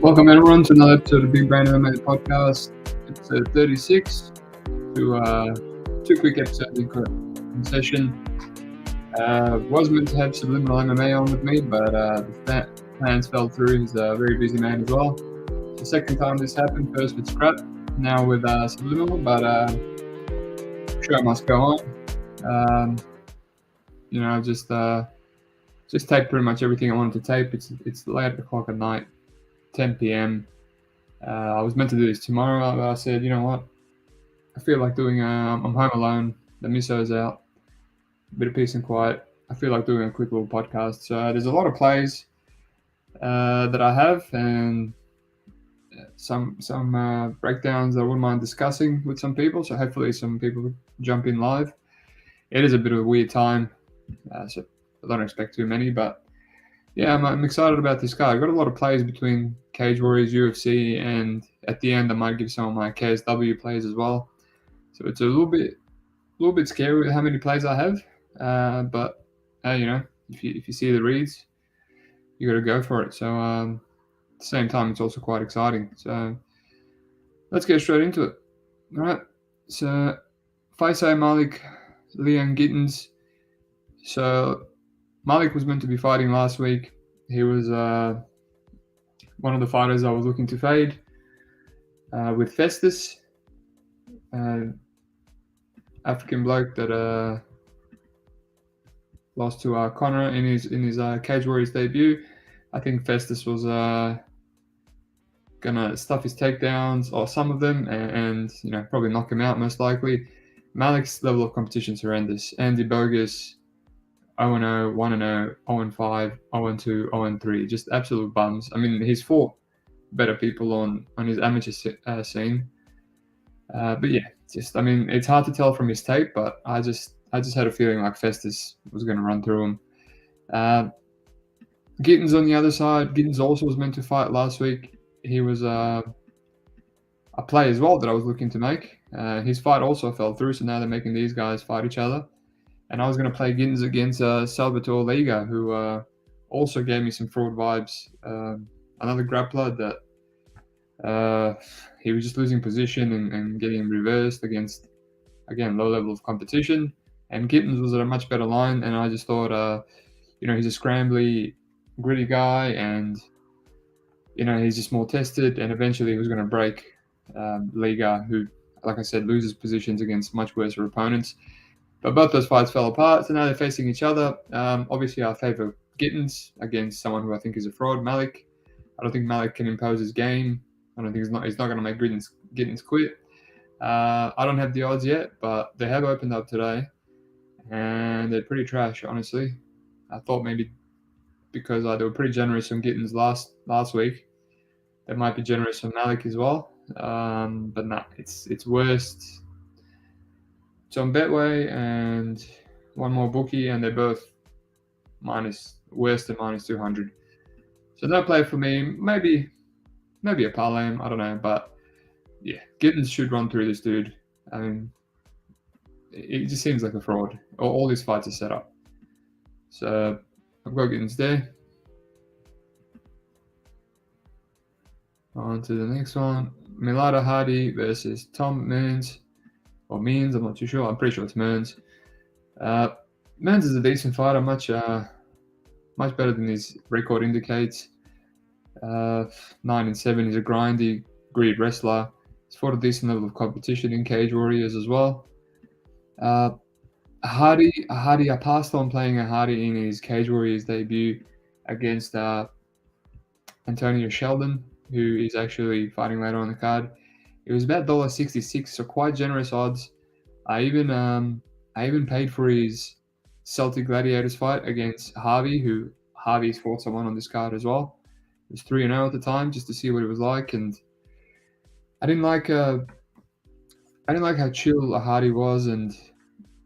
Welcome everyone to another episode of Big Brain MMA podcast, episode 36. Two quick episodes in session. Was meant to have Subliminal MMA on with me, but the plans fell through. He's a very busy man as well. The second time this happened, first with Scrap, now with Subliminal, but show must go on. Just taped pretty much everything I wanted to tape. It's late o'clock at night. 10 p.m. I was meant to do this tomorrow, but I said, you know what? I feel like doing. I'm home alone. The misso's out. A bit of peace and quiet. I feel like doing a quick little podcast. So there's a lot of plays that I have, and some breakdowns that I wouldn't mind discussing with some people. So hopefully some people jump in live. It is a bit of a weird time, so I don't expect too many, but. Yeah, I'm excited about this guy. I've got a lot of plays between Cage Warriors, UFC, and at the end I might give some of my KSW plays as well. So it's a little bit scary with how many plays I have. But if you see the reads, you got to go for it. So at the same time, it's also quite exciting. So let's get straight into it. All right. So Faisal Malik, Leon Gittins. So Malik was meant to be fighting last week. He was one of the fighters I was looking to fade with Festus, African bloke that lost to Connor in his Cage Warriors debut. I think Festus was gonna stuff his takedowns, or some of them, and probably knock him out most likely. Malik's level of competition is horrendous. Andy Bogus. 0-0, 1-0, 0-5, 0-2, 0-3, just absolute bums. I mean, he's fought better people on his amateur scene. But yeah, it's hard to tell from his tape, but I just had a feeling like Festus was going to run through him. Gittins on the other side. Gittins also was meant to fight last week. He was a play as well that I was looking to make. His fight also fell through, so now they're making these guys fight each other. And I was going to play Gittins against Salvatore Liga, who also gave me some fraud vibes. Another grappler that he was just losing position and getting reversed against, again, low level of competition. And Gittins was at a much better line, and I just thought, he's a scrambly, gritty guy, and he's just more tested. And eventually, he was going to break Liga, who, like I said, loses positions against much worse opponents. But both those fights fell apart, so now they're facing each other. Obviously, I favour Gittins against someone who I think is a fraud, Malik. I don't think Malik can impose his game. I don't think he's not going to make Gittins quit. I don't have the odds yet, but they have opened up today, and they're pretty trash, honestly. I thought maybe because they were pretty generous on Gittins last week, they might be generous on Malik as well. But no, it's worst. So on Betway and one more bookie, and they're both worse than minus 200. So no play for me. Maybe a parlay. I don't know, but yeah, Gittins should run through this dude. I mean, it just seems like a fraud. All these fights are set up. So I've got Gittins there. On to the next one. Milada Hardy versus Tom Mearns. Or Means, I'm not too sure. I'm pretty sure it's Mearns. Mearns is a decent fighter, much better than his record indicates. 9-7. He's a grindy, gritty wrestler. He's fought a decent level of competition in Cage Warriors as well. Hardy, I passed on playing a Hardy in his Cage Warriors debut against Antonio Sheldon, who is actually fighting later on the card. It was about $1.66, so quite generous odds. I even paid for his Celtic Gladiators fight against Harvey, who Harvey's fought someone on this card as well. It was 3-0 at the time, just to see what it was like, and I didn't like how chill Hardy was, and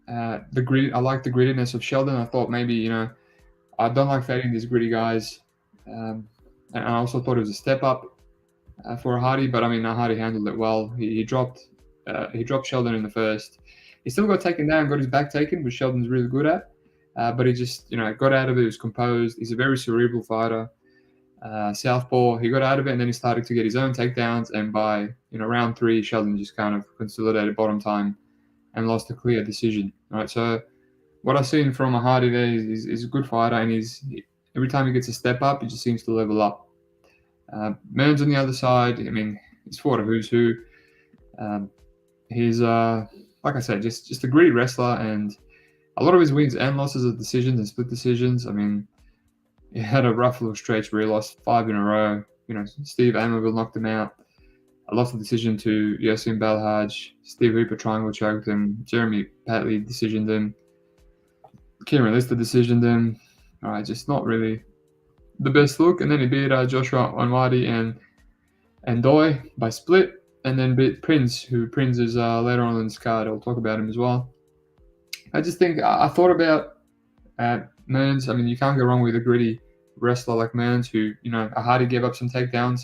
the grit. I liked the grittiness of Sheldon. I thought maybe I don't like fading these gritty guys, and I also thought it was a step up for Hardy, but I mean, Hardy handled it well. He dropped Sheldon in the first. He still got taken down, got his back taken, which Sheldon's really good at. But he just, got out of it. He was composed. He's a very cerebral fighter. Southpaw, he got out of it, and then he started to get his own takedowns. And by round 3, Sheldon just kind of consolidated bottom time and lost a clear decision. Right, so what I've seen from Hardy there is he's a good fighter, and every time he gets a step up, he just seems to level up. Mearns on the other side, I mean, he's fought a who's who. He's like I said, just a gritty wrestler, and a lot of his wins and losses are decisions and split decisions. I mean, he had a rough little stretch where he lost 5 in a row. Steve Amerville knocked him out. I lost the decision to Yosin Belhaj. Steve Hooper triangle choked him. Jeremy Patley decisioned him. Kieran Lister decisioned him. All right, just not really the best look. And then he beat Joshua Onwadi and Doi by split. And then beat Prince, who Prince is later on in this card. I'll talk about him as well. I just think I thought about Mearns. I mean, you can't go wrong with a gritty wrestler like Mearns, who Hardy gave up some takedowns.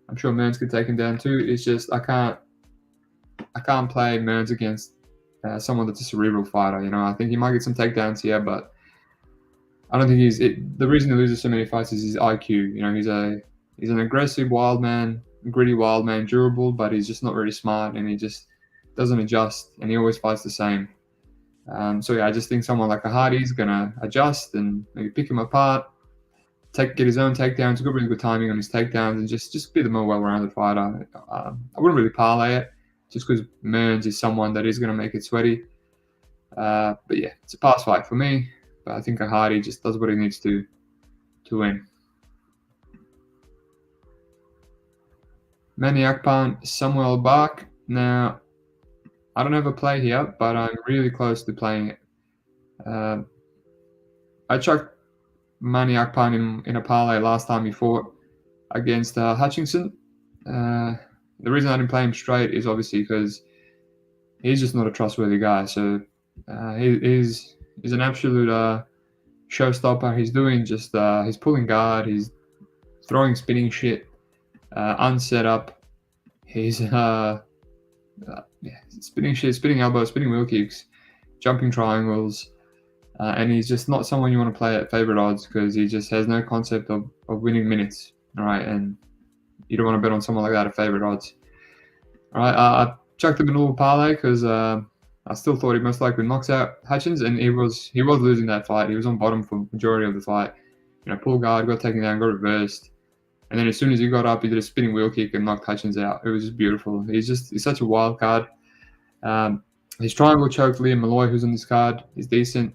I'm sure Mearns could take him down too. It's just I can't play Mearns against someone that's a cerebral fighter. I think he might get some takedowns here, but I don't think the reason he loses so many fights is his IQ. He's an aggressive wild man, gritty wild man, durable, but he's just not very smart, and he just doesn't adjust, and he always fights the same. So yeah, I just think someone like a Hardy's gonna adjust and maybe pick him apart, get his own takedowns. He's got really good timing on his takedowns, and just be the more well-rounded fighter. I wouldn't really parlay it, just because Mearns is someone that is gonna make it sweaty. But yeah, it's a pass fight for me. But I think a Hardy just does what he needs to win. Manny Akpan, Samuel Bark. Now, I don't have a play here, but I'm really close to playing it. I chucked Manny Akpan in a parlay last time he fought against Hutchinson. The reason I didn't play him straight is obviously because he's just not a trustworthy guy. So he's an absolute showstopper. He's doing he's pulling guard, he's throwing spinning shit, unset up. He's spinning shit, spinning elbows, spinning wheel kicks, jumping triangles, and he's just not someone you want to play at favorite odds because he just has no concept of winning minutes. All right, and you don't want to bet on someone like that at favorite odds. All right, I chucked him in a little parlay because I still thought he most likely knocks out Hutchins, and he was losing that fight. He was on bottom for the majority of the fight. Pull guard, got taken down, got reversed. And then as soon as he got up, he did a spinning wheel kick and knocked Hutchins out. It was just beautiful. He's such a wild card. His triangle choked Liam Malloy, who's on this card. He's decent.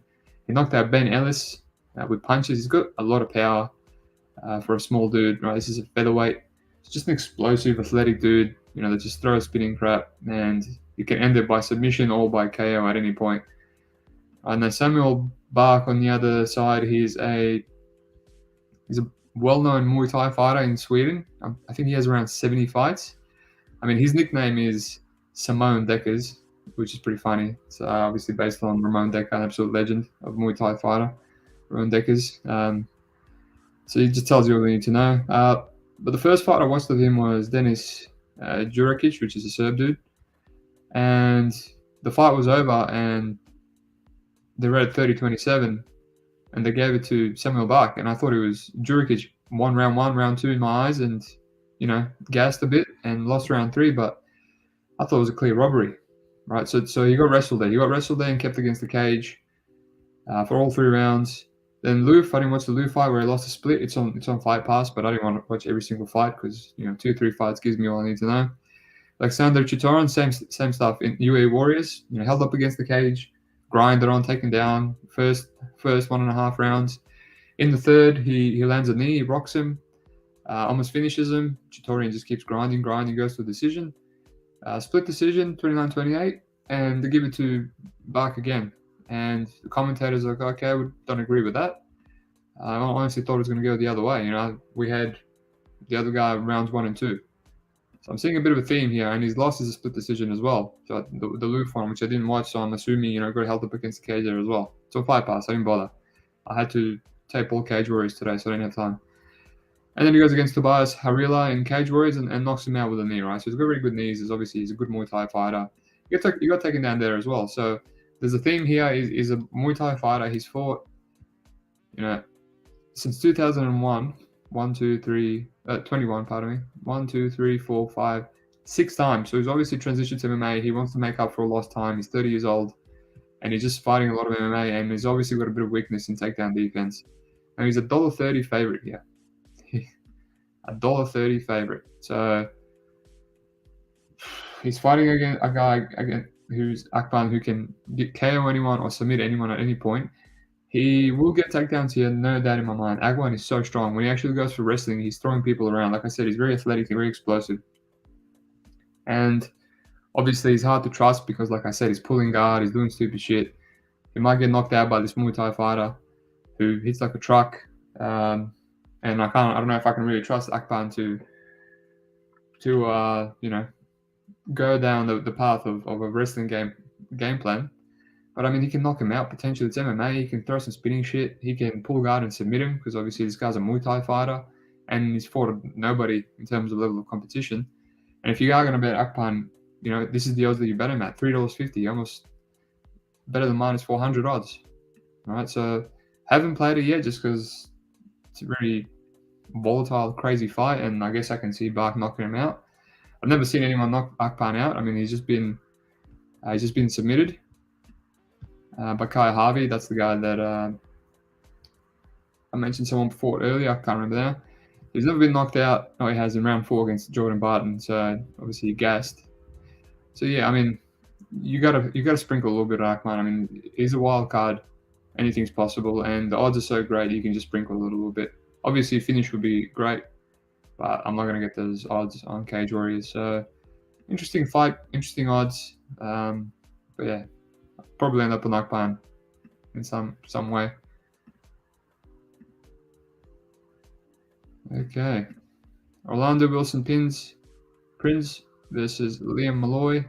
He knocked out Ben Ellis with punches. He's got a lot of power for a small dude. Right, this is a featherweight. He's just an explosive, athletic dude. That just throws spinning crap, and you can end it by submission or by KO at any point. And then Samuel Bark on the other side. He's a well-known Muay Thai fighter in Sweden. I think he has around 70 fights. I mean, his nickname is Simone Dekkers, which is pretty funny. It's obviously based on Ramon Dekker, an absolute legend of Muay Thai fighter, Ramon Dekkers. So it just tells you all you need to know. But the first fight I watched of him was Denis Jurakic, which is a Serb dude. And the fight was over, and they read 30-27. And they gave it to Samuel Bark, and I thought it was Jurakic won round 1, round 2 in my eyes, and gassed a bit and lost round 3. But I thought it was a clear robbery, right? So he got wrestled there. He got wrestled there and kept against the cage for all 3 rounds. Then Loof, I didn't watch the Loof fight where he lost a split. It's on Fight Pass, but I didn't want to watch every single fight because 2 or 3 fights gives me all I need to know. Alexander Chitoran, same stuff in UAE Warriors. Held up against the cage, grinded on, taken down. First 1.5 rounds. In the third, he lands a knee, he rocks him, almost finishes him. Chitoran just keeps grinding, goes to a decision. Split decision, 29-28, and they give it to Bark again. And the commentators are like, okay, we don't agree with that. I honestly thought it was going to go the other way. We had the other guy rounds 1 and 2. So I'm seeing a bit of a theme here, and his loss is a split decision as well. So the Loof one, which I didn't watch, so I'm assuming, got held up against the cage there as well. So Fight Pass, I didn't bother. I had to tape all Cage Warriors today, so I didn't have time. And then he goes against Tobias Harila in Cage Warriors and knocks him out with a knee, right? So he's got really good knees. He's a good Muay Thai fighter. He got taken down there as well. So there's a theme here. He's a Muay Thai fighter. He's fought, since 2001, 21, pardon me, 1, 2, 3, 4, 5, 6 times. So he's obviously transitioned to MMA. He wants to make up for a lost time. He's 30 years old, and he's just fighting a lot of MMA, and he's obviously got a bit of weakness in takedown defense. And he's a $1.30 favorite here. $1.30 favorite. So he's fighting against a guy who's Akpan, who can KO anyone or submit anyone at any point. He will get takedowns here, no doubt in my mind. Agwan is so strong. When he actually goes for wrestling, he's throwing people around. Like I said, he's very athletic and very explosive. And obviously, he's hard to trust because, like I said, he's pulling guard, he's doing stupid shit. He might get knocked out by this Muay Thai fighter who hits like a truck. And I don't know if I can really trust Akpan to go down the path of a wrestling game plan. But I mean, he can knock him out potentially. It's MMA. He can throw some spinning shit. He can pull guard and submit him because obviously this guy's a Muay Thai fighter and he's fought nobody in terms of level of competition. And if you are going to bet Akpan, this is the odds that you bet him at, $3.50, almost better than minus 400 odds. All right, so haven't played it yet just because it's a very volatile, crazy fight, and I guess I can see Bark knocking him out. I've never seen anyone knock Akpan out. I mean, he's just been submitted. By Kai Harvey. That's the guy that I mentioned someone before earlier. I can't remember now. He's never been knocked out. No, he has in round 4 against Jordan Barton. So obviously he gassed. So yeah, I mean, you gotta sprinkle a little bit of Akman. I mean, he's a wild card. Anything's possible, and the odds are so great you can just sprinkle a little bit. Obviously, a finish would be great, but I'm not gonna get those odds on Cage Warriors. So interesting fight, interesting odds. But yeah. Probably end up on Akpan in some way. Okay. Orlando Wilson Prince versus Liam Malloy.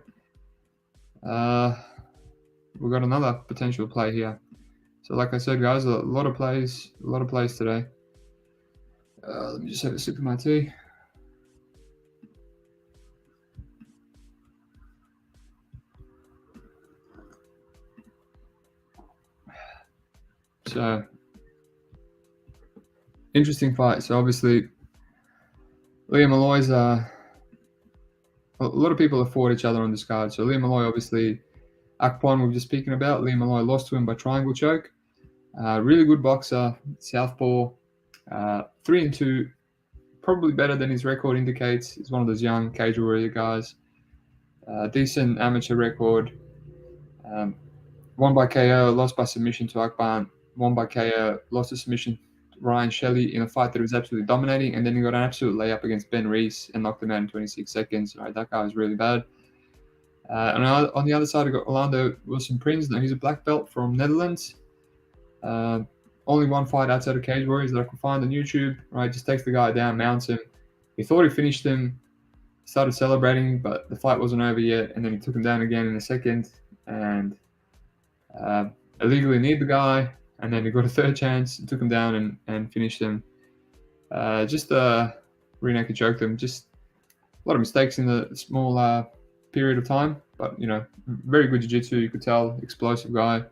We've got another potential play here. So like I said, guys, a lot of plays today. Let me just have a sip of my tea. So, interesting fight. So obviously, Liam Malloy's a lot of people have fought each other on this card. So Liam Malloy, obviously, Akpan we were just speaking about. Liam Malloy lost to him by triangle choke. Really good boxer, southpaw, 3-2, probably better than his record indicates. He's one of those young Cage Warrior guys. Decent amateur record. Won by KO, lost by submission to Akpan. Won by KO, lost to submission to Ryan Shelley in a fight that was absolutely dominating, and then he got an absolute layup against Ben Reese and knocked him out in 26 seconds. Right, that guy was really bad. And on the other side, I got Orlando Wilson Prince. Now he's a black belt from Netherlands. Only one fight outside of Cage Warriors that I could find on YouTube. Right, just takes the guy down, mounts him. He thought he finished him, started celebrating, but the fight wasn't over yet, and then he took him down again in a second and illegally kneed the guy. And then he got a third chance, took him down and finished him. Just rear naked choked him. Just a lot of mistakes in the small period of time. But, very good jiu-jitsu, you could tell. Explosive guy.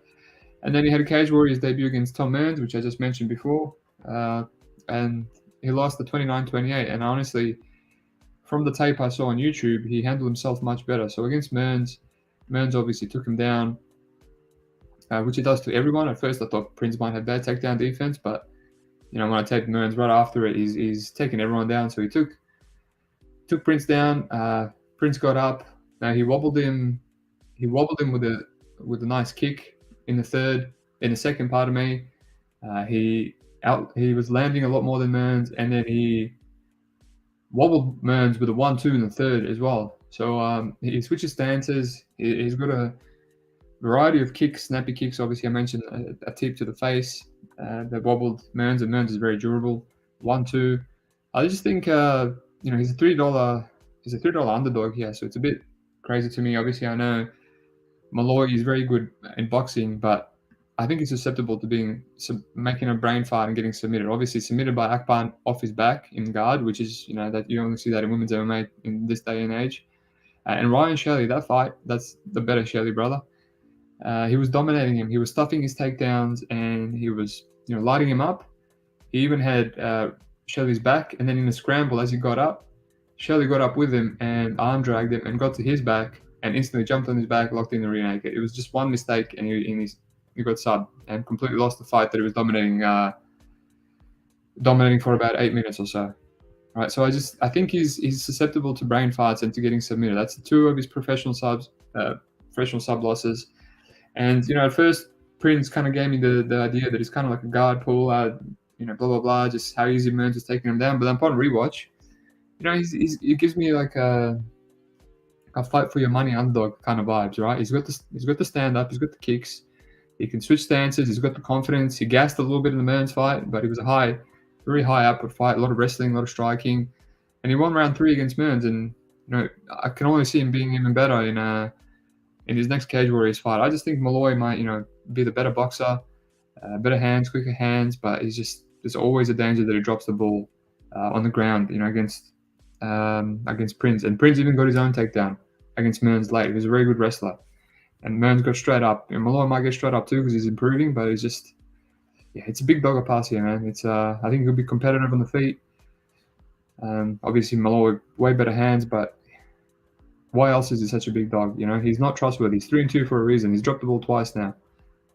And then he had a Cage Warriors debut against Tom Mearns, which I just mentioned before. And he lost the 29-28. And honestly, from the tape I saw on YouTube, he handled himself much better. So against Mearns obviously took him down. Which he does to everyone. At first, I thought Prince might have bad takedown defense, but when I taped Mearns right after it, he's taking everyone down. So he took Prince down. Prince got up. Now he wobbled him. He wobbled him with a nice kick in the second part of me. He was landing a lot more than Mearns, and then he wobbled Mearns with a 1-2 in the third as well. So he switches stances. He's got a variety of kicks, snappy kicks. Obviously, I mentioned a tip to the face that wobbled Mearns, and Mearns is very durable. 1-2. I just think he's a $3 underdog here, so it's a bit crazy to me. Obviously, I know Malloy is very good in boxing, but I think he's susceptible to making a brain fart and getting submitted. Obviously, submitted by Akpan off his back in guard, which is that you only see that in women's MMA in this day and age. And Ryan Shelley, that fight, that's the better Shelley brother. He was dominating him. He was stuffing his takedowns, and he was, lighting him up. He even had Shelley's back, and then in the scramble, as he got up, Shelley got up with him and arm dragged him and got to his back and instantly jumped on his back, locked in the rear naked. It was just one mistake, and he got subbed and completely lost the fight that he was dominating for about 8 minutes or so. Right, so I think he's susceptible to brain farts and to getting submitted. That's 2 of his professional sub losses. And at first Prince kind of gave me the idea that he's kind of like a guard pull, blah blah blah, just how easy Mearns is taking him down. But then upon rewatch, he gives me like a fight for your money underdog kind of vibes, right? He's got the stand up, he's got the kicks, he can switch stances, he's got the confidence. He gassed a little bit in the Mearns fight, but it was a very high output fight, a lot of wrestling, a lot of striking, and he won round 3 against Mearns. And I can only see him being even better in his next Cage Warriors fight. I just think Malloy might be the better boxer, better hands, quicker hands, but there's always a danger that he drops the ball on the ground, against Prince. And Prince even got his own takedown against Mearns late. He was a very good wrestler, and Mearns got straight up. And Malloy might get straight up too because he's improving, but it's a big dog of pass here, man. I think he'll be competitive on the feet. Obviously Malloy way better hands, but why else is he such a big dog? He's not trustworthy. He's 3-2 for a reason. He's dropped the ball twice now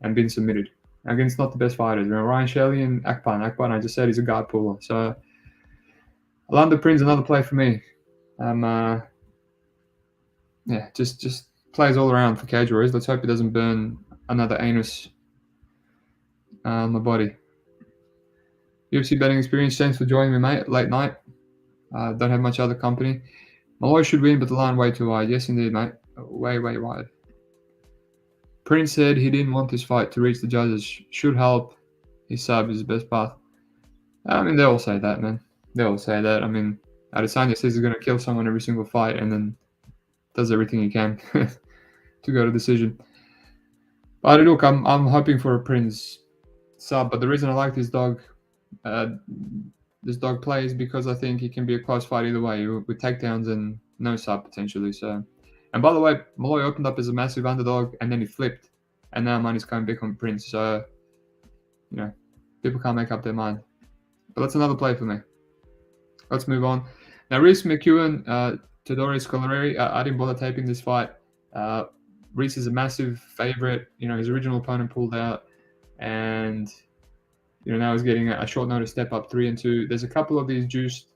and been submitted against not the best fighters. Ryan Shelley and Akpan. I just said he's a guard puller. So Orlando Prince, another play for me. Just plays all around for Cage Warriors. Let's hope he doesn't burn another anus on the body. UFC betting experience. Thanks for joining me, mate. Late night. Don't have much other company. Malloy should win, but the line way too wide. Yes, indeed, mate. Way wide. Prince said he didn't want this fight to reach the judges. Should help. His sub is the best path. I mean, they all say that, man. They all say that. I mean, Adesanya says he's going to kill someone every single fight and then does everything he can to go to decision. But look, I'm hoping for a Prince sub, but the reason I like this dog plays because I think it can be a close fight either way with takedowns and no sub potentially. So, and by the way, Malloy opened up as a massive underdog and then he flipped, and now money's coming back on Prince. So, people can't make up their mind. But that's another play for me. Let's move on. Now, Reese McEwen, Todori Scolari. I didn't bother taping this fight. Reese is a massive favorite. His original opponent pulled out, and now he's getting a short notice step up 3-2. There's a couple of these juiced,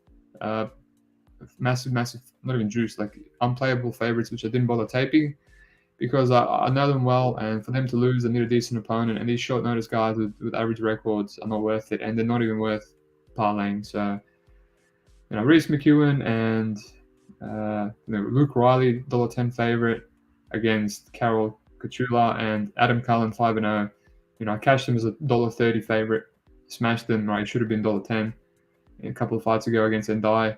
massive, not even juiced, like unplayable favorites, which I didn't bother taping because I know them well, and for them to lose, they need a decent opponent. And these short notice guys with average records are not worth it, and they're not even worth parlaying. So, Reese McEwen and Luke Riley, $1.10 favorite against Carol Kachula and Adam Cullen 5-0. I cashed him as a $1.30 favorite. Smashed them, right? It should have been $1.10 a couple of fights ago against Endai.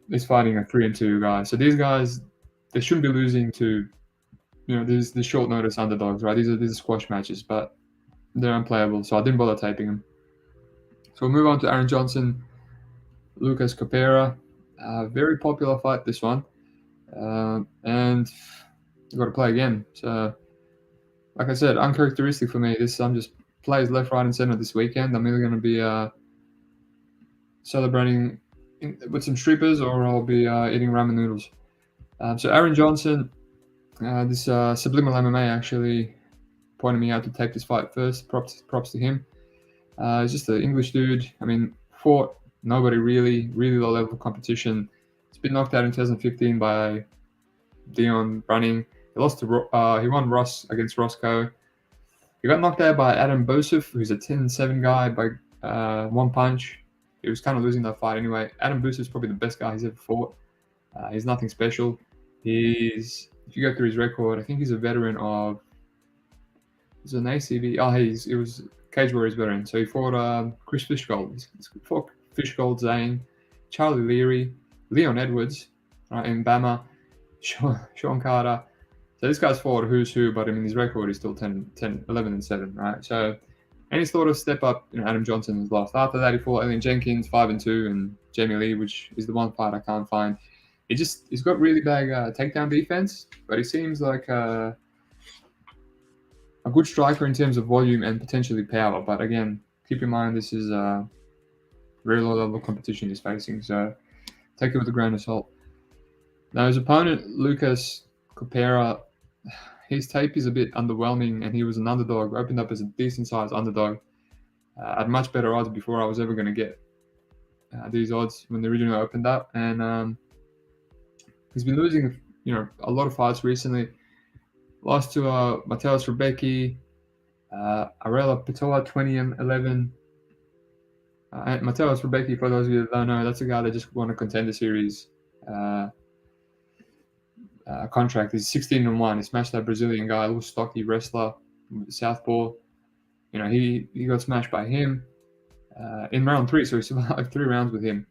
He's fighting a 3-2 guy. So these guys, they shouldn't be losing to, these short notice underdogs, right? These are squash matches, but they're unplayable. So I didn't bother taping them. So we'll move on to Aaron Johnson, Lucas Capera. Very popular fight, this one. And you've got to play again. So, like I said, uncharacteristic for me. I'm just plays left, right, and center this weekend. I'm either going to be celebrating with some strippers or I'll be eating ramen noodles. So Aaron Johnson, this Subliminal MMA actually pointed me out to take this fight first. Props to him. He's just an English dude. I mean, fought nobody really low level competition. He's been knocked out in 2015 by Dion Brunning. He won Ross against Roscoe. He got knocked out by Adam Bosif, who's a 10-7 guy by one punch. He was kind of losing that fight anyway. Adam Bosif is probably the best guy he's ever fought. He's nothing special. If you go through his record, I think he's a veteran of. He's an ACB. He was Cage Warriors veteran. So he fought Chris Fishgold. He fought Fishgold, Zane, Charlie Leary, Leon Edwards, right, in Bama, Sean Carter. So this guy's fought who's who, but I mean his record is still 11-7, right? So any sort of step up, Adam Johnson has lost. After that, he fought Alien Jenkins 5-2 and Jamie Lee, which is the one fight I can't find. He's got really bad takedown defense, but he seems like a good striker in terms of volume and potentially power. But again, keep in mind this is a very low level of competition he's facing, so take it with a grain of salt. Now his opponent, Lucas Copera, his tape is a bit underwhelming, and he was an underdog, opened up as a decent sized underdog. At much better odds before I was ever going to get these odds when they originally opened up, and he's been losing, a lot of fights recently. Lost to Mateusz Rebecki, Arela Pitoa 20-11. Mateusz Rebecki, for those of you that don't know, that's a guy that just won a Contender Series contract. He's 16-1. He smashed that Brazilian guy, a little stocky wrestler, southpaw. He got smashed by him in round 3, so he survived 3 rounds with him.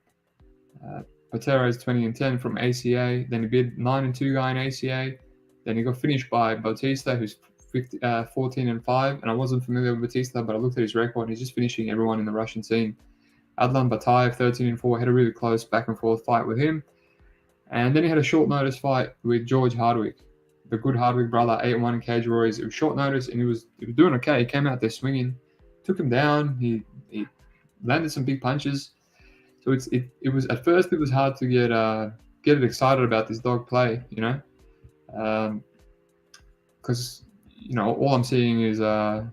Patera is 20-10 from ACA. Then he beat 9-2 guy in ACA. Then he got finished by Bautista, who's 14-5. And I wasn't familiar with Bautista, but I looked at his record, and he's just finishing everyone in the Russian scene. Adlan Batayev, 13-4, had a really close back and forth fight with him. And then he had a short notice fight with George Hardwick, the good Hardwick brother, 8-1 in Cage Warriors. It was short notice, and he was doing okay. He came out there swinging, took him down. He landed some big punches. So it was, at first it was hard to get it excited about this dog play, because all I'm seeing is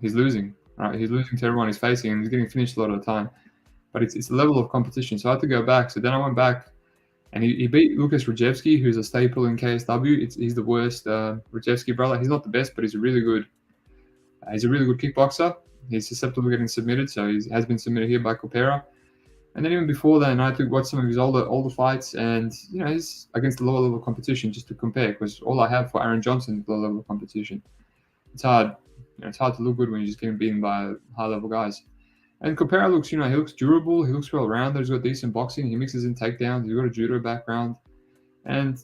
he's losing, right? He's losing to everyone he's facing, and he's getting finished a lot of the time. But it's a level of competition, so I had to go back. So then I went back, and he beat Lucas Rajewski, who's a staple in KSW. He's the worst Rajewski brother. He's not the best, but he's a really good kickboxer. He's susceptible to getting submitted, so he has been submitted here by Copera. And then even before that, I had to watch some of his older fights, and he's against the lower level competition just to compare, because all I have for Aaron Johnson is low level competition. It's hard. It's hard to look good when you're just getting beaten by high level guys. And Copera looks, he looks durable. He looks well rounded. He's got decent boxing. He mixes in takedowns. He's got a judo background, and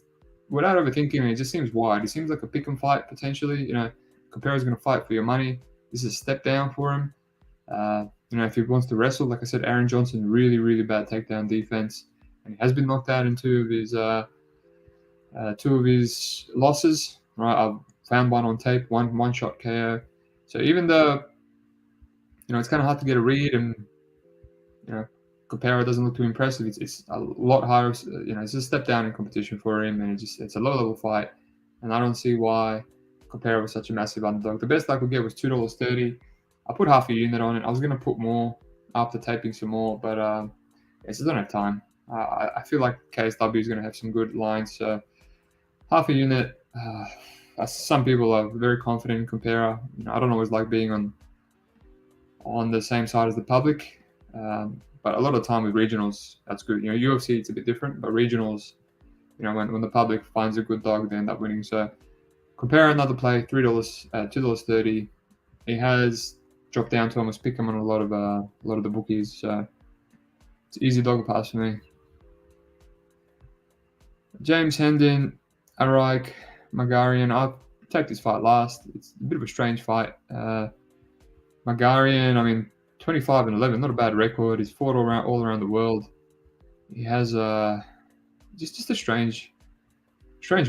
without overthinking it, just seems wide. He seems like a pick and fight potentially. Copera's going to fight for your money. This is a step down for him. If he wants to wrestle, like I said, Aaron Johnson, really, really bad takedown defense, and he has been knocked out in two of his losses. Right, I've found one on tape, one shot KO. So even though it's kind of hard to get a read, and Copera doesn't look too impressive, it's a lot higher. It's a step down in competition for him, and it's a low level fight, and I don't see why Copera was such a massive underdog. The best I could get was $2.30. I put half a unit on it. I was going to put more after taping some more, but I just don't have time. I feel like KSW is going to have some good lines. So half a unit. Some people are very confident in Copera. I don't always like being on the same side as the public, but a lot of the time with regionals, that's good. UFC, it's a bit different, but regionals, when the public finds a good dog, they end up winning. So Copera, another play, $2.30. He has dropped down to almost pick him on a lot of the bookies. So it's easy dog pass for me. James Hendon, Araik, Magarian. I'll take this fight last. It's a bit of a strange fight. Magarian, 25-11, not a bad record. He's fought all around the world. He has just a strange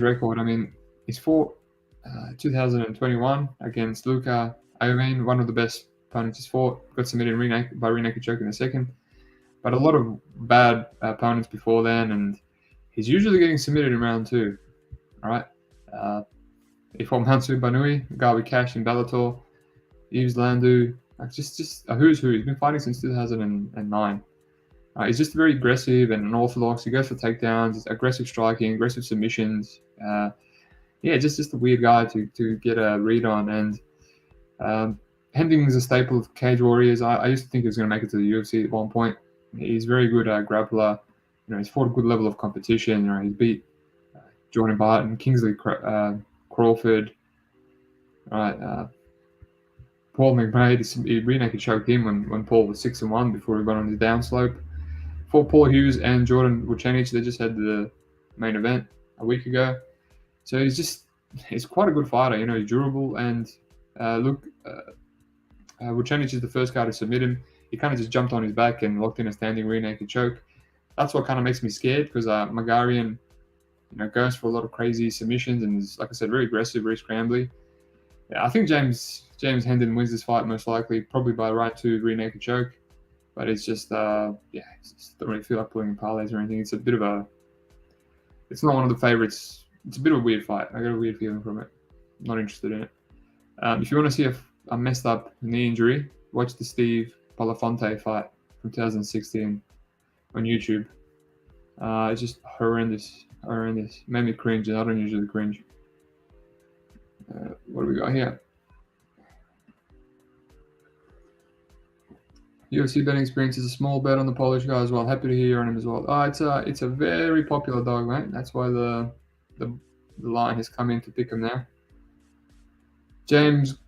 record. He's fought 2021 against Luka Iovine, one of the best opponents he's fought. Got submitted by rear naked choke in the second. But a lot of bad opponents before then, and he's usually getting submitted in round 2. All right. He fought Mansour Banui, a guy we cashed in Bellator. Yves Landu, just a who's who. He's been fighting since 2009. He's just very aggressive and unorthodox. He goes for takedowns, aggressive striking, aggressive submissions. Just a weird guy to get a read on. And Hending is a staple of Cage Warriors. I used to think he was going to make it to the UFC at one point. He's very good grappler. He's fought a good level of competition. He's beat Jordan Barton, Kingsley Crawford. Paul McBride, he rear naked choked him when Paul was 6-1 before he got on his downslope. For Paul Hughes and Jordan Vucenic, they just had the main event a week ago. So he's quite a good fighter. He's durable, and Vucenic is the first guy to submit him. He kind of just jumped on his back and locked in a standing rear naked choke. That's what kind of makes me scared, because Magarian, goes for a lot of crazy submissions and is, like I said, very aggressive, very scrambly. Yeah, I think James Hendon wins this fight most likely, probably by round 2 rear naked choke. But it's just yeah, it's just don't really feel like pulling parlays or anything. It's a bit of a, it's not one of the favorites. It's a bit of a weird fight. I got a weird feeling from it. Not interested in it. If you want to see a messed up knee injury, watch the Steve Belafonte fight from 2016 on YouTube. It's just horrendous, horrendous. Made me cringe, and I don't usually cringe. What do we got here? UFC betting experience is a small bet on the Polish guy as well. Happy to hear on him as well. It's a very popular dog, mate. That's why the line has come in to pick him now. James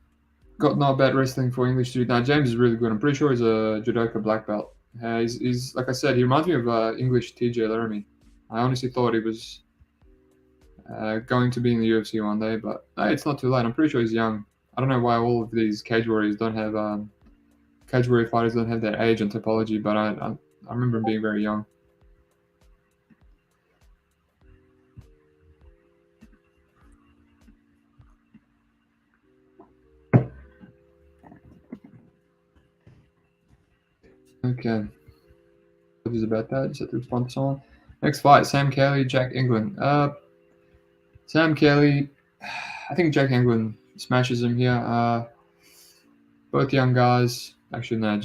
got not bad wrestling for English dude. Now James is really good. I'm pretty sure he's a judoka black belt. He's like I said, he reminds me of English TJ Laramie. I honestly thought he was going to be in the UFC one day, but hey, it's not too late. I'm pretty sure he's young. I don't know why all of these cage warriors don't have cage warrior fighters don't have their age and topology, but I remember him being very young. Okay. What is about that? Just have to respond to someone. Next fight, Sam Kelly, Jack England. Sam Kelly, I think Jack England smashes him here. Both young guys. Actually, no,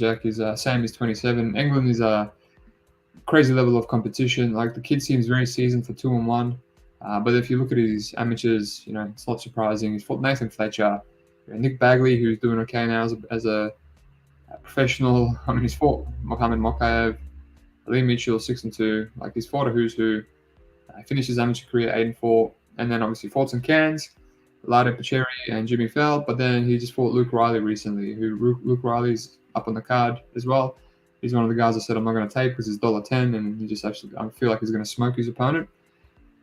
Sam is 27. England is a crazy level of competition. Like the kid seems very seasoned for 2-1. But if you look at his amateurs, it's not surprising. He's fought Nathan Fletcher, Nick Bagley, who's doing okay now as a professional. I mean, he's fought Mohamed Mokaev, Lee Mitchell, 6-2. Like he's fought a who's who. Finished his amateur career 8-4, and then obviously fought some cans, Lado Pacheri and Jimmy Fell. But then he just fought Luke Riley recently. Luke Riley's up on the card as well. He's one of the guys I said I'm not going to take because he's $1.10, and he just actually I feel like he's going to smoke his opponent.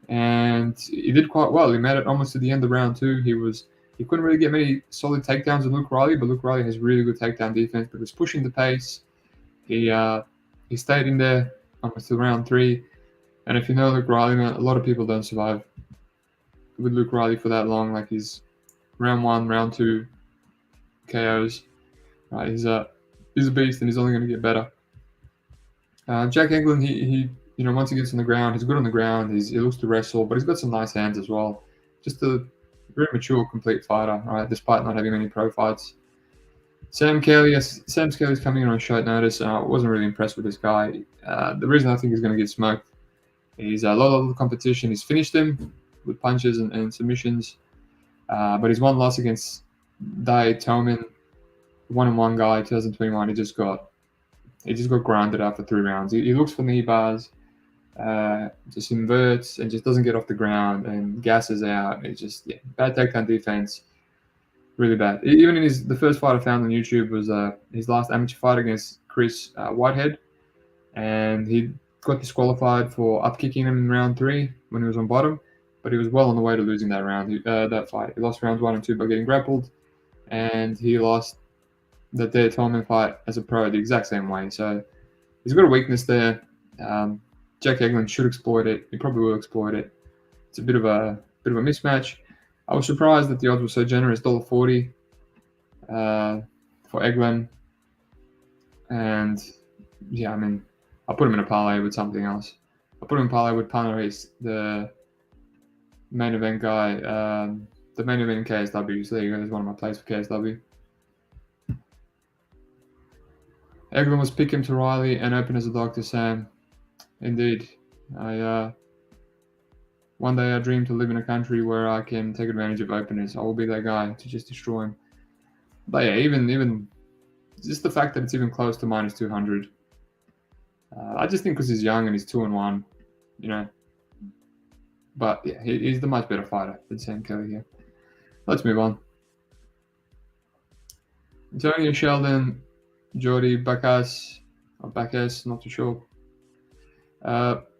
And he did quite well. He made it almost to the end of round 2. He couldn't really get many solid takedowns with Luke Riley, but Luke Riley has really good takedown defense. But he was pushing the pace. He stayed in there almost to round 3. And if you know Luke Riley, man, a lot of people don't survive with Luke Riley for that long. Like he's round 1, round 2 KOs. Right, he's a beast, and he's only going to get better. Jack England, he once he gets on the ground, he's good on the ground. He looks to wrestle, but he's got some nice hands as well. Just a very mature, complete fighter, right? Despite not having many pro fights. Sam Kelly's coming in on short notice. I wasn't really impressed with this guy. The reason I think he's going to get smoked is a lot of the competition. He's finished him with punches and submissions, but his one loss against Dai Toman, 1-1 guy, 2021. He just got grounded after 3 rounds. He looks for knee bars, just inverts and just doesn't get off the ground and gasses out. It's just bad takedown defense, really bad. Even in the first fight I found on YouTube was his last amateur fight against Chris Whitehead, and he got disqualified for up kicking him in round 3 when he was on bottom, but he was well on the way to losing that round. That fight, he lost rounds 1 and 2 by getting grappled, and he lost the Daytona fight as a pro the exact same way. So he's got a weakness there. Jack England should exploit it. He probably will exploit it. It's a bit of a mismatch. I was surprised that the odds were so generous, $1.40 for England. And I mean, I'll put him in a parlay with something else. I'll put him in a parlay with Panaris, the main event guy, the main event in KSW. So there you go. There's one of my plays for KSW. Eglin was pick him to Riley and open as a dog to Sam. Indeed. One day I dream to live in a country where I can take advantage of openers. I will be that guy to just destroy him. But even just the fact that it's even close to minus 200. I just think because he's young and he's 2-1, But he's the much better fighter than Sam Kelly here. Let's move on. Antonio Sheldon, Jordi Bacchus, not too sure.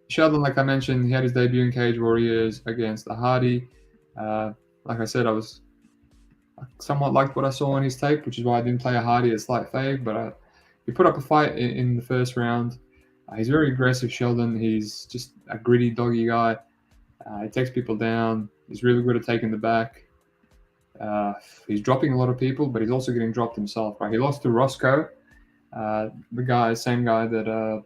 Sheldon, like I mentioned, he had his debut in Cage Warriors against the Hardy. Like I said, I somewhat liked what I saw on his tape, which is why I didn't play a Hardy at slight fave. But he put up a fight in the first round. He's very aggressive, Sheldon. He's just a gritty, doggy guy. He takes people down. He's really good at taking the back. He's dropping a lot of people, but he's also getting dropped himself. Right, he lost to Roscoe, same guy that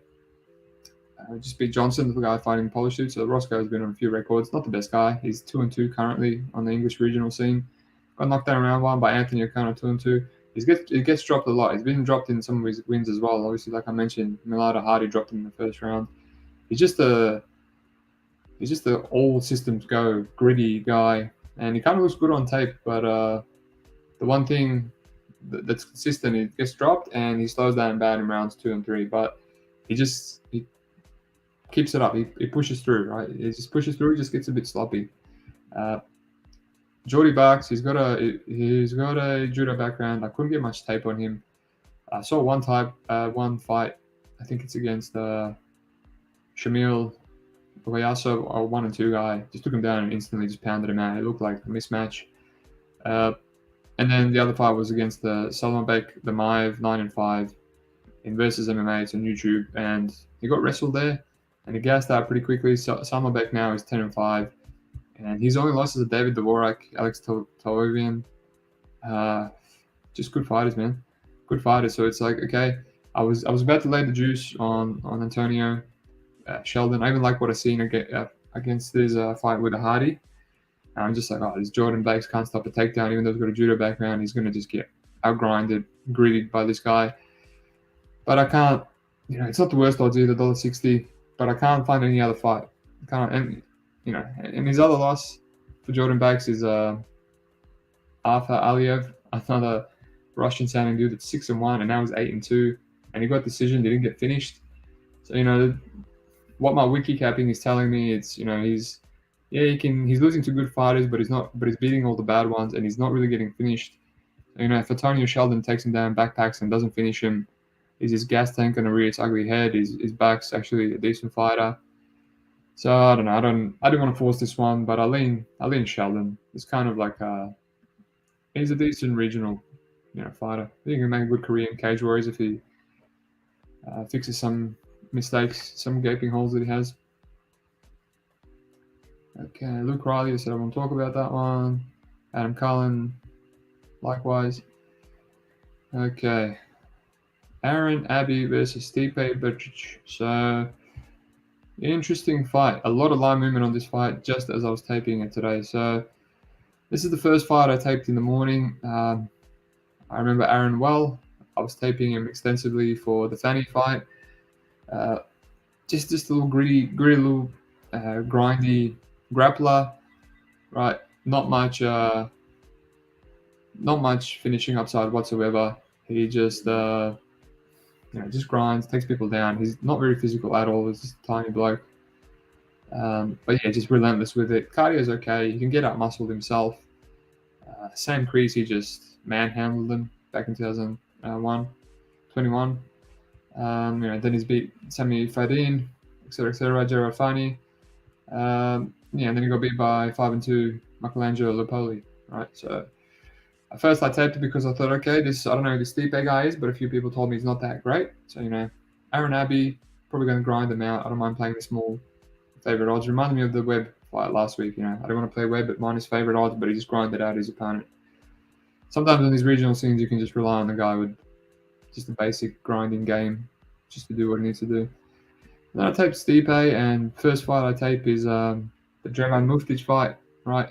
just beat Johnson, the guy fighting Polish dude. So Roscoe has been on a few records. Not the best guy. He's 2-2 currently on the English regional scene. Got knocked down round one by Anthony O'Connor, 2-2. He gets dropped a lot. He's been dropped in some of his wins as well. Obviously, like I mentioned, Milada Hardy dropped him in the first round. He's just a all systems go gritty guy, and he kind of looks good on tape. But the one thing that's consistent, he gets dropped and he slows down bad in rounds 2 and 3. But he keeps it up. He pushes through, right? He just pushes through. He just gets a bit sloppy. Jordy Barks, he's got a judo background. I couldn't get much tape on him. I saw one fight. I think it's against Shamil Oyaso, a 1 and 2 guy. Just took him down and instantly just pounded him out. It looked like a mismatch. And then the other fight was against the Salmanbek, the Maev, 9 and 5 in Versus MMA. It's on YouTube, and he got wrestled there, and he gassed out pretty quickly. So Salmanbek now is 10 and 5, and his only losses are David Dvorak, Alex Tolovian. Just good fighters, man. Good fighters. So it's like, okay, I was about to lay the juice on Antonio Sheldon. I even like what I seen against his fight with the Hardy. I'm just like, oh, this Jordan Bakes can't stop a takedown, even though he's got a judo background. He's going to just get outgrinded, gritted by this guy. But I can't, it's not the worst odds either, $1.60, but I can't find any other fight. And his other loss for Jordan Bakes is Arthur Aliev, another Russian sounding dude that's 6 and 1, and now he's 8 and 2, and he got decision, didn't get finished. So, what my wiki capping is telling me, it's, he's losing to good fighters, but he's beating all the bad ones, and he's not really getting finished. If Antonio Sheldon takes him down, backpacks, and doesn't finish him, is his gas tank going to rear its ugly head? His back's actually a decent fighter. So I don't know. I didn't want to force this one, but I lean Sheldon. It's kind of like he's a decent regional, fighter. I think he can make a good career in Cage Warriors if he fixes some mistakes, some gaping holes that he has. Okay, Luke Riley, I said I won't talk about that one. Adam Cullen, likewise. Okay. Aaron Abbey versus Stipe Miocic. So, interesting fight. A lot of line movement on this fight just as I was taping it today. So, this is the first fight I taped in the morning. I remember Aaron well. I was taping him extensively for the Fanny fight. Just a little gritty little grindy grappler, right? Not much finishing upside whatsoever. He just just grinds, takes people down. He's not very physical at all. He's just a tiny bloke. But yeah, just relentless with it. Cardio's okay. He can get out muscled himself. Sam Creasy just manhandled him back in 2021. Then he's beat Sami Fadin, etc. Gerard Fani. And then he got beat by 5 and 2 Michelangelo Lopoli, right? So at first I taped it because I thought, okay, I don't know who this Stipe guy is, but a few people told me he's not that great. So, Aaron Abbey, probably going to grind them out. I don't mind playing the small favorite odds. Reminded me of the Webb fight last week. I don't want to play Webb at minus favorite odds, but he just grinded out his opponent. Sometimes in these regional scenes, you can just rely on the guy with just a basic grinding game just to do what he needs to do. Then I taped Stipe, and first fight I tape is the Dragan Muftic fight, right?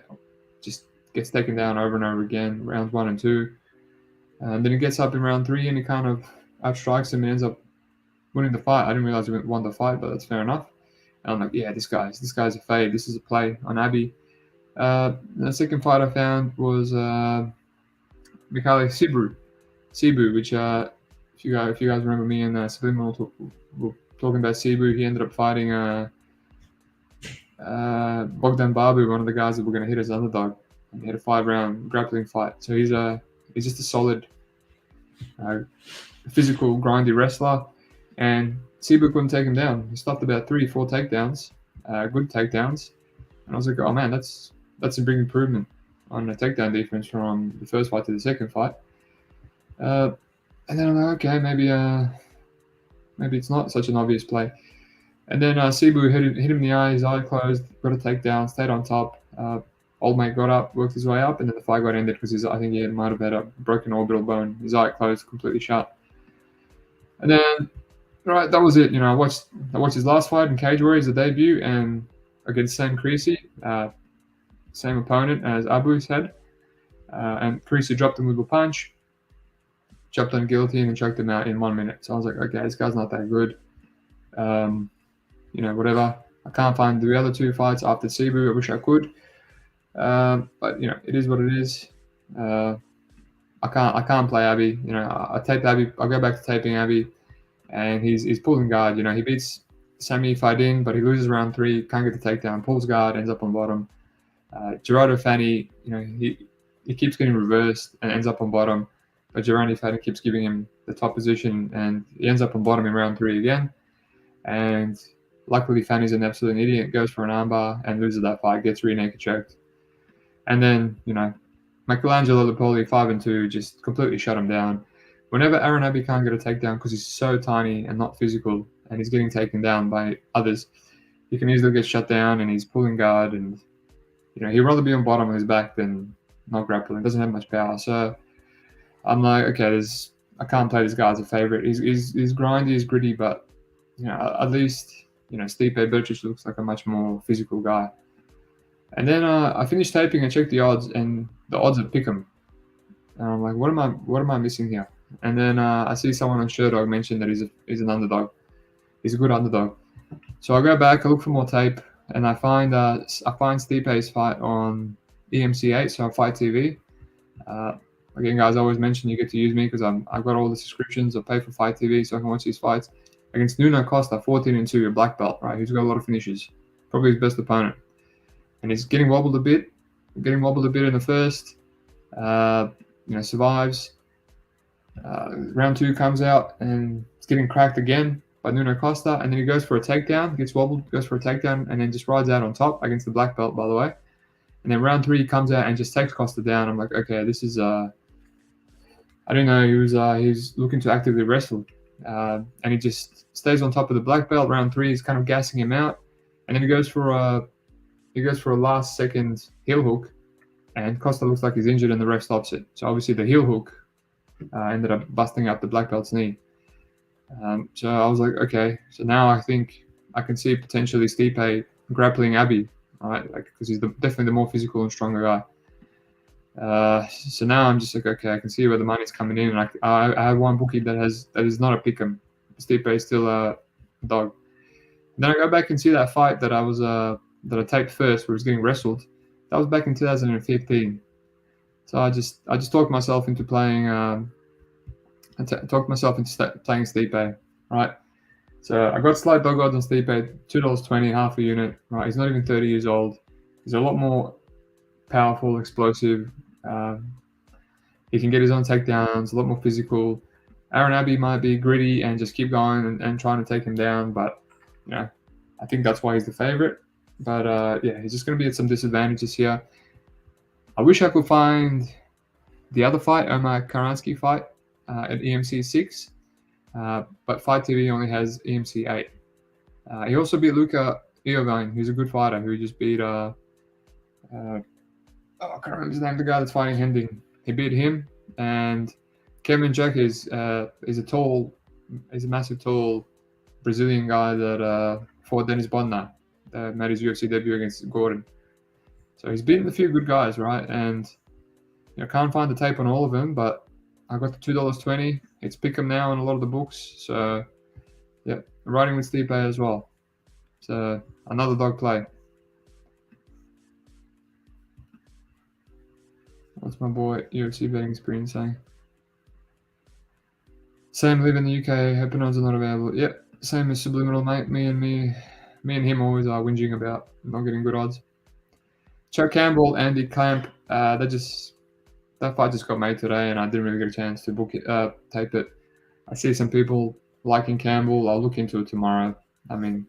Just gets taken down over and over again, rounds 1 and 2. And then he gets up in round 3 and he kind of outstrikes him and ends up winning the fight. I didn't realize he won the fight, but that's fair enough. And I'm like, yeah, this guy's a fade. This is a play on Abbey. The second fight I found was Mikhail Sibu, which if you guys remember me and Subliminal were talking about Sibu, he ended up fighting Bogdan Babu, one of the guys that were going to hit as underdog. And he had a 5-round grappling fight. So he's just a solid, physical, grindy wrestler. And Sibu couldn't take him down. He stopped about 3-4 takedowns, good takedowns. And I was like, oh man, that's a big improvement on the takedown defense from the first fight to the second fight. And then I'm like, okay, maybe it's not such an obvious play. And then Sibu hit him in the eye, his eye closed, got a takedown, stayed on top. Old mate got up, worked his way up, and then the fight got ended because I think he might have had a broken orbital bone. His eye closed completely shut. And then, right, that was it. I watched his last fight in Cage Warriors, the debut, and against Sam Creasy, same opponent as Abu's had. And Creasy dropped him with a punch, jumped on guillotine, and choked him out in 1 minute. So I was like, okay, this guy's not that good. Whatever. I can't find the other 2 fights after Cebu. I wish I could. But it is what it is. I can't play Abby. I tape Abby. I go back to taping Abby, and he's pulling guard. He beats Sammy Fadin, but he loses round 3. Can't get the takedown. Pulls guard, ends up on bottom. Gerardo Fanny, he keeps getting reversed and ends up on bottom, but Gerardo Fanny keeps giving him the top position, and he ends up on bottom in round 3 again. And luckily, Fanny's an absolute idiot. Goes for an armbar and loses that fight. Gets rear naked choked. And then, Michelangelo Lipoli 5-2 just completely shut him down. Whenever Aaron Abbey can't get a takedown because he's so tiny and not physical, and he's getting taken down by others, he can easily get shut down, and he's pulling guard, and he'd rather be on bottom of his back than not grappling. Doesn't have much power. So I'm like, okay, I can't play this guy as a favorite. He's grindy, he's gritty, but at least Stipe Miocic looks like a much more physical guy. And then I finished taping and checked the odds, and the odds are pick'em. And I'm like, what am I missing here? And then I see someone on Sherdog mention that he's an underdog. He's a good underdog. So I go back, I look for more tape, and I find Stipe's fight on EMC8, so on Fight TV. Again, guys, I always mention you get to use me because I've got all the subscriptions. I pay for Fight TV so I can watch these fights. Against Nuno Costa, 14-2, a black belt, right? He's got a lot of finishes. Probably his best opponent. And he's getting wobbled a bit. Getting wobbled a bit in the first. Survives. Round 2 comes out and it's getting cracked again by Nuno Costa. And then he goes for a takedown. Gets wobbled, goes for a takedown, and then just rides out on top against the black belt, by the way. And then round 3 he comes out and just takes Costa down. I'm like, okay, this is I didn't know he was looking to actively wrestle. And he just stays on top of the black belt. Round 3 is kind of gassing him out. And then he goes for a last second heel hook, and Costa looks like he's injured, and the ref stops it. So obviously the heel hook ended up busting up the black belt's knee. So I was like, okay. So now I think I can see potentially Stipe grappling Abbey, right? Because he's definitely the more physical and stronger guy. So now I'm just like, okay, I can see where the money's coming in, and I have one bookie that is not a pick'em. Stipe is still a dog. And then I go back and see that fight that I taped first, where he was getting wrestled. That was back in 2015. So I just talked myself into playing. Talked myself into playing Stipe, right? So I got slight dog odds on Stipe, $2.20, half a unit. Right, he's not even 30 years old. He's a lot more powerful, explosive. He can get his own takedowns, a lot more physical. Aaron Abbey might be gritty and just keep going and trying to take him down, but I think that's why he's the favorite. But he's just going to be at some disadvantages here. I wish I could find the other fight, Omar Karansky fight at EMC 6, but Fight TV only has EMC 8. He also beat Luca Iovine, who's a good fighter, who just beat I can't remember his name, the guy that's fighting Hending. He beat him, and Kevin Jack is a massive tall Brazilian guy that fought Dennis Bodnar, made his UFC debut against Gordon. So he's beaten a few good guys, right? And can't find the tape on all of them, but I got the $2.20. It's pick'em now in a lot of the books. So yeah, riding with Stipe as well. So another dog play. What's my boy UFC betting screen saying? Same, live in the UK. Hoping odds are not available. Yep, same as Subliminal, mate. Me and him always are whinging about not getting good odds. Chuck Campbell, Andy Clamp. That fight just got made today, and I didn't really get a chance to book it, tape it. I see some people liking Campbell. I'll look into it tomorrow. I mean,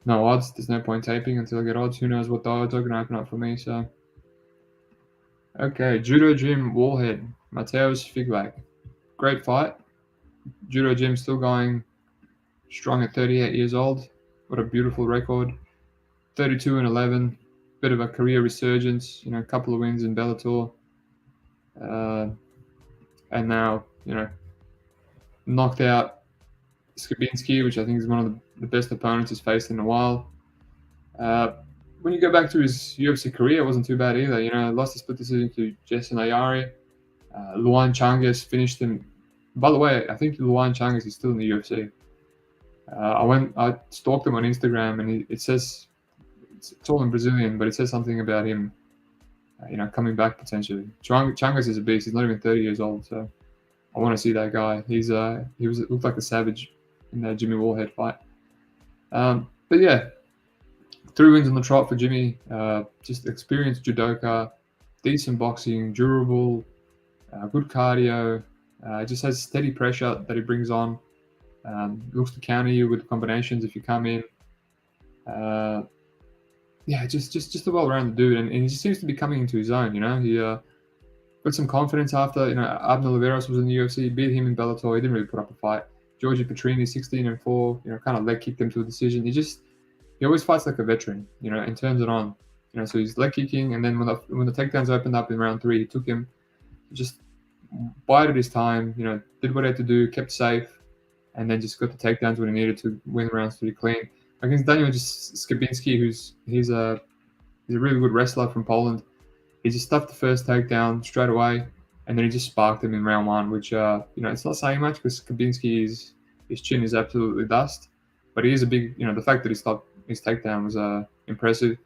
no odds. There's no point taping until I get odds. Who knows what the odds are going to open up for me? So, okay, Judo Gym Wallhead, Mateusz Figlak. Great fight. Judo Gym still going strong at 38 years old. What a beautiful record. 32-11. bit of a career resurgence. A couple of wins in Bellator, and now knocked out Skabinski, which I think is one of the best opponents he's faced in a while. When you go back to his UFC career, it wasn't too bad either. Lost a split decision to Jason Ayari. Luan Changas finished him. By the way, I think Luan Changas is still in the UFC. I stalked him on Instagram, and it says it's all in Brazilian, but it says something about him, coming back potentially. Changas is a beast. He's not even 30 years old, so I want to see that guy. He looked like a savage in that Jimmy Wallhead fight. But yeah, 3 wins on the trot for Jimmy. Just experienced judoka, decent boxing, durable, good cardio. Just has steady pressure that he brings on. Looks to counter you with combinations if you come in. Just a well-rounded dude, and he just seems to be coming into his own. He got some confidence after Abner Oliveros was in the UFC, beat him in Bellator. He didn't really put up a fight. Georgie Petrini, 16-4, kind of leg kicked him to a decision. He always fights like a veteran, and turns it on. So he's leg kicking, and then when the takedowns opened up in round 3, he took him, just bided his time, did what he had to do, kept safe, and then just got the takedowns when he needed to win rounds 3 clean. Against Daniel Skabinski, he's a really good wrestler from Poland. He just stuffed the first takedown straight away, and then he just sparked him in round 1, which it's not saying much because Skabinski's his chin is absolutely dust, but he is a big, the fact that he stopped his takedown was impressive.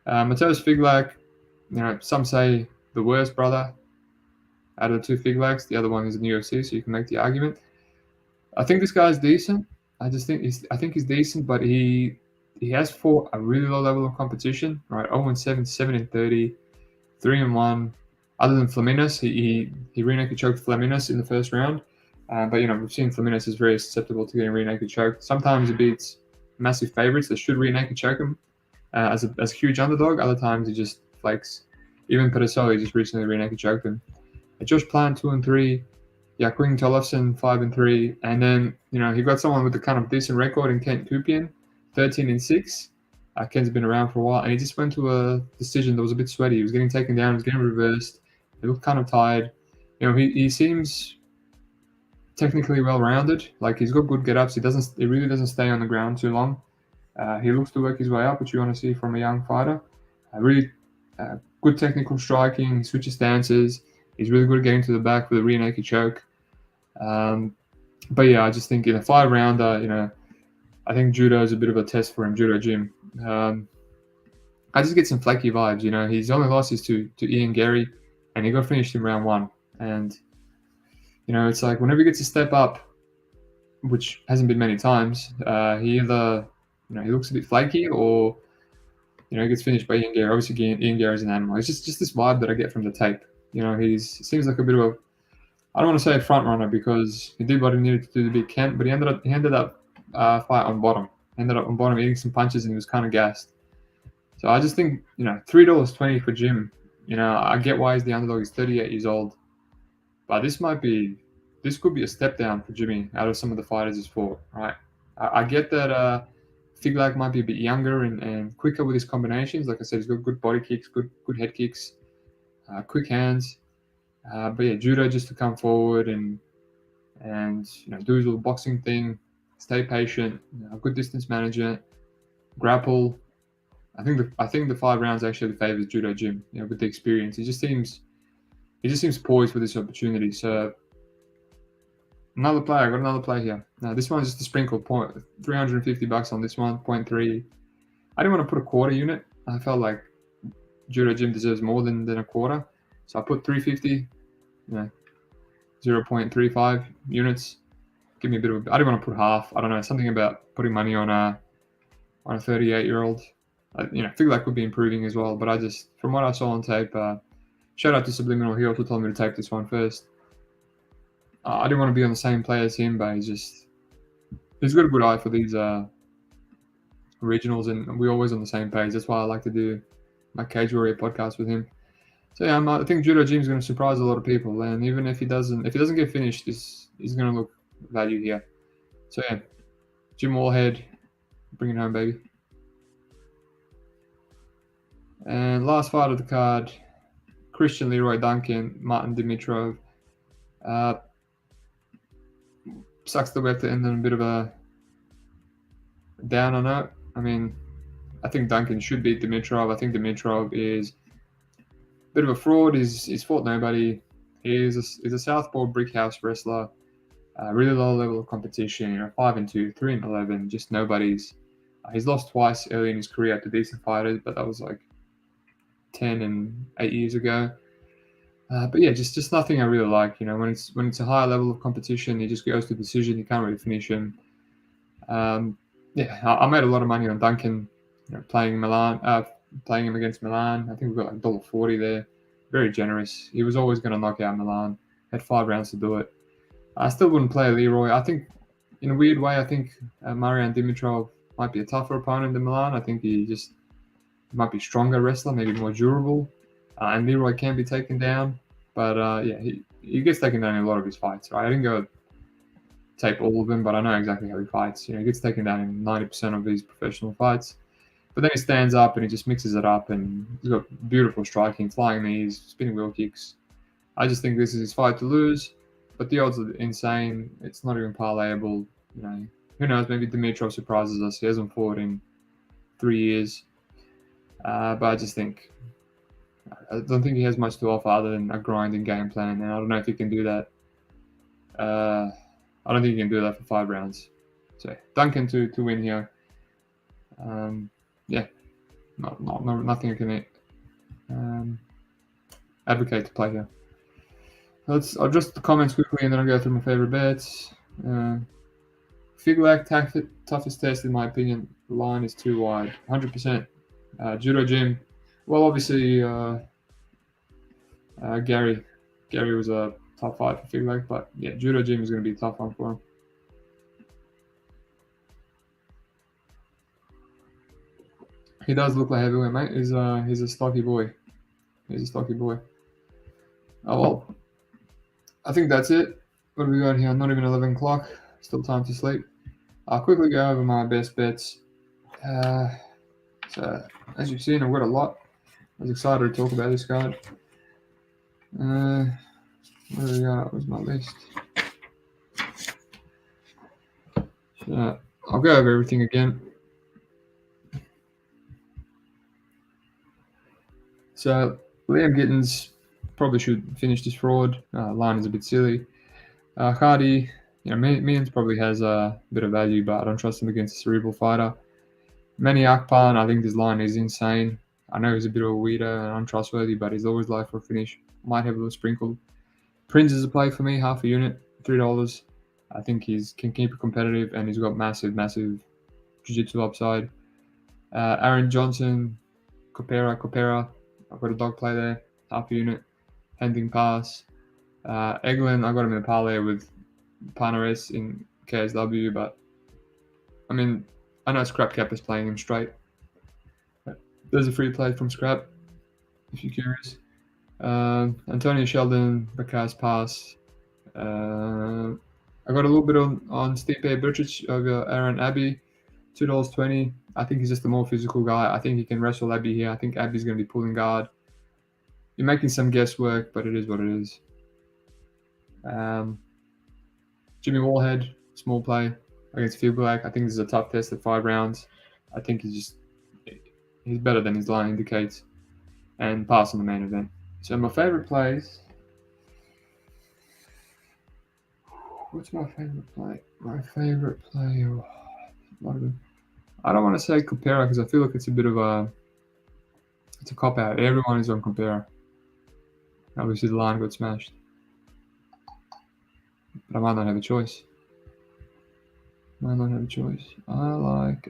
Mateusz Figlak, some say the worst brother out of the 2 Figlaks. The other one is in the UFC, so you can make the argument. I think this guy's decent. I think he's decent, but he has fought a really low level of competition, right? 0-7, 7-30, 3-1. Other than Flaminas, he rear naked choked Flaminas in the first round. But we've seen Flaminas is very susceptible to getting rear naked choked. Sometimes he beats massive favorites that should rear naked choke him as a huge underdog. Other times he just flakes. Even Pedasoli just recently rear naked choked him. Josh Plant 2-3. Yaquin Tollefson 5-3, and then he got someone with a kind of decent record in Kent Kupian, 13-6. Kent's been around for a while, and he just went to a decision that was a bit sweaty. He was getting taken down, he was getting reversed. He looked kind of tired. He seems technically well-rounded. Like, he's got good get-ups. He really doesn't stay on the ground too long. He looks to work his way up, which you want to see from a young fighter. Really good technical striking. He switches stances. He's really good at getting to the back with a rear naked choke. But yeah, I just think in a 5-rounder, I think judo is a bit of a test for him, judo gym. I just get some flaky vibes, His only loss is to Ian Gary, and he got finished in round 1. And, it's like whenever he gets a step up, which hasn't been many times, he either, he looks a bit flaky or, he gets finished by Ian Gary. Obviously, Ian Gary is an animal. It's just this vibe that I get from the tape. He seems like a bit of a, I don't want to say a front runner because he did what he needed to do to beat Kent, but he ended up fight on bottom. Ended up on bottom eating some punches, and he was kind of gassed. So I just think, $3.20 for Jim. I get why he's the underdog. He's 38 years old, but this could be a step down for Jimmy out of some of the fighters he's fought. Right? I get that Figlak might be a bit younger and quicker with his combinations. Like I said, he's got good body kicks, good head kicks. Quick hands, but yeah, judo just to come forward and do his little boxing thing, stay patient, good distance management, grapple. I think the 5 rounds actually favors judo gym, with the experience. He just seems poised for this opportunity. So I got another play here. Now this one's just a sprinkle point, $350 on this one, 0.3. I didn't want to put a quarter unit. I felt like judo gym deserves more than a quarter, so I put 350, 0.35 units. Give me a bit of I didn't want to put half. I don't know, something about putting money on a 38-year-old. Feel like could be improving as well, but I just, from what I saw on tape, shout out to Subliminal. He also told me to take this one first. I didn't want to be on the same play as him, but he's got a good eye for these regionals, and we're always on the same page. That's why I like to do my Cage Warrior podcast with him. So yeah, I think Judo Jim's going to surprise a lot of people, and even if he doesn't get finished, he's going to look value here. So yeah, Jim Wallhead, bring it home, baby. And last fight of the card, Christian Leroy Duncan, Martin Dimitrov. Sucks that we have to end on a bit of a downer note. I mean, I think Duncan should beat Dimitrov. I think Dimitrov is a bit of a fraud. He's fought nobody. He's a southpaw brick house wrestler. Really low level of competition. 5-2, 3-11. Just nobody's. He's lost twice early in his career to decent fighters, but that was like 10 and 8 years ago. But yeah, just nothing I really like. When it's a higher level of competition, he just goes to decision. You can't really finish him. Yeah, I made a lot of money on Duncan, playing him against Milan. I think we got like $1.40 there. Very generous. He was always going to knock out Milan. Had 5 rounds to do it. I still wouldn't play Leroy. I think, in a weird way, I think Marian Dimitrov might be a tougher opponent than Milan. I think he might be stronger wrestler, maybe more durable. And Leroy can be taken down. But yeah, he gets taken down in a lot of his fights, right? I didn't go tape all of them, but I know exactly how he fights. He gets taken down in 90% of his professional fights. But then he stands up and he just mixes it up, and he's got beautiful striking, flying knees, spinning wheel kicks. I just think this is his fight to lose, but the odds are insane. It's not even parlayable. Who knows? Maybe Dimitrov surprises us. He hasn't fought in 3 years, but I don't think he has much to offer other than a grinding game plan, and I don't know if he can do that. I don't think he can do that for 5 rounds. So Duncan to win here. Yeah, nothing I can advocate to play here. I'll address the comments quickly and then I'll go through my favorite bets. Figlac, toughest test in my opinion. The line is too wide. 100%. Judo Gym. Well, obviously Gary was a tough fight for Figlac, but yeah, Judo Gym is going to be a tough one for him. He does look like heavyweight, mate. He's a stocky boy. Oh well, I think that's it. What do we got here? Not even 11 o'clock. Still time to sleep. I'll quickly go over my best bets. So as you've seen, I've got a lot. I was excited to talk about this card. Where we got? Where's my list? So I'll go over everything again. So Liam Gittins probably should finish this fraud. Line is a bit silly. Hardy, Means probably has a bit of value, but I don't trust him against a cerebral fighter. Manny Akpan, I think this line is insane. I know he's a bit of a weirdo and untrustworthy, but he's always live for a finish. Might have a little sprinkle. Prince is a play for me, half a unit, $3. I think he can keep it competitive, and he's got massive jiu-jitsu upside. Aaron Johnson, Copera. I've got a dog play there, half a unit, pending pass. Eglin, I got him in a parlay with Panares in KSW, but I mean, I know Scrap Cap is playing him straight. There's a free play from Scrap, if you're curious. Antonio Sheldon, Bacaz pass. I got a little bit on Stipe Burčić over Aaron Abbey, $2.20. I think he's just a more physical guy. I think he can wrestle Abbey here. I think Abbey's going to be pulling guard. You're making some guesswork, but it is what it is. Jimmy Wallhead, small play against Fieldblack. I think this is a tough test at 5 rounds. I think he's better than his line indicates, and pass on the main event. So my favorite plays. What's my favorite play? I don't want to say Copera because I feel like it's a bit of a cop out. Everyone is on Copera. Obviously the line got smashed, but I might not have a choice. I like.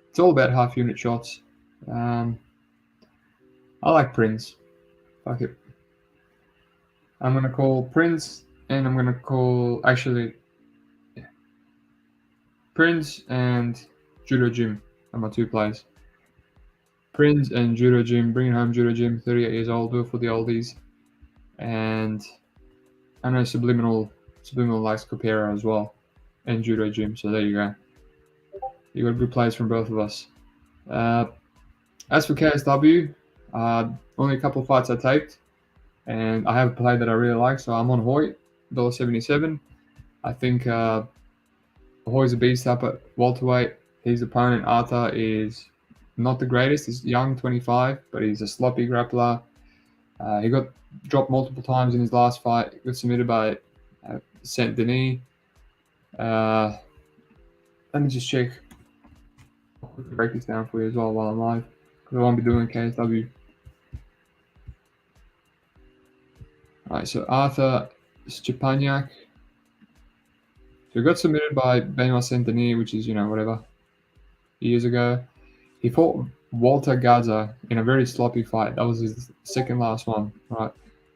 It's all about half unit shots. I like Prince. Fuck it. I'm gonna call Prince, and I'm gonna call Prince and Judo Gym are my 2 plays. Prince and Judo Gym, bringing home Judo Gym, 38 years old, do it for the oldies. And I know Subliminal likes Copera as well, and Judo Gym, so there you go. You got good plays from both of us. As for KSW, only a couple of fights I taped, and I have a play that I really like, so I'm on Hoy, $1.77. I think Hoy's a beast up at welterweight. His opponent, Arthur, is not the greatest. He's young, 25, but he's a sloppy grappler. He got dropped multiple times in his last fight. He got submitted by Saint Denis. Let me just check. I'll quickly break this down for you as well while I'm live, because I won't be doing KSW. All right, so Arthur Stepanyak. So he got submitted by Benoit Saint Denis, which is, whatever, years ago. He fought Walter Gaza in a very sloppy fight. That was his second last one, right?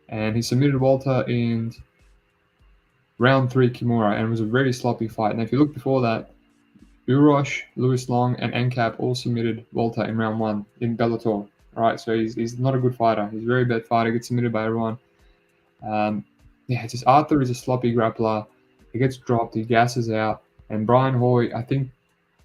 And he submitted Walter in round 3 Kimura, and it was a very sloppy fight. And if you look before that, Urosh, Lewis Long, and NCAP all submitted Walter in round 1 in Bellator, right? So he's not a good fighter. He's a very bad fighter. Gets submitted by everyone. It's just Arthur is a sloppy grappler. He gets dropped. He gasses out. And Brian Hoy, I think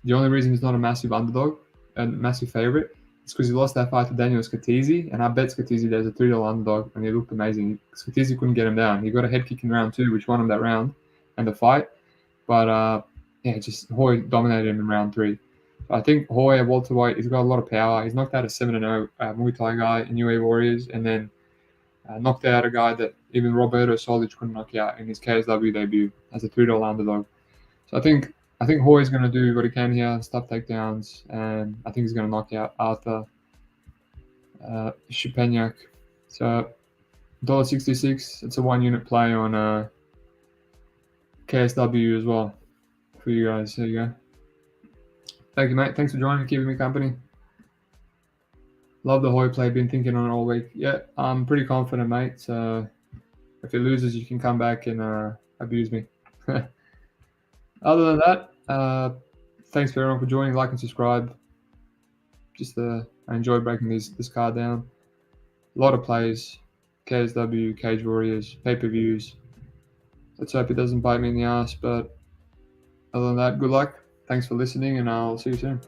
the only reason he's not a massive underdog, a massive favorite, is because he lost that fight to Daniel Scatizzi. And I bet Scatizzi there's a $3 underdog, and he looked amazing. Scatizzi couldn't get him down. He got a head kick in round 2, which won him that round and the fight. But just Hoy dominated him in round 3. So I think Hoy at welterweight, he's got a lot of power. He's knocked out a 7-0 Muay Thai guy in UAE Warriors, and then knocked out a guy that even Roberto Solic couldn't knock out in his KSW debut as a $3 underdog. So I think Hoy is going to do what he can here, stuff takedowns, and I think he's going to knock out Arthur Stepanyak. So $1.66. It's a 1-unit play on KSW as well for you guys. There you go. Thank you, mate. Thanks for joining, keeping me company. Love the Hoy play. Been thinking on it all week. Yeah, I'm pretty confident, mate. So if he loses, you can come back and abuse me. Other than that, thanks for everyone for joining. Like and subscribe. I enjoy breaking this card down. A lot of plays. KSW, Cage Warriors, pay-per-views. Let's hope it doesn't bite me in the ass. But other than that, good luck. Thanks for listening, and I'll see you soon.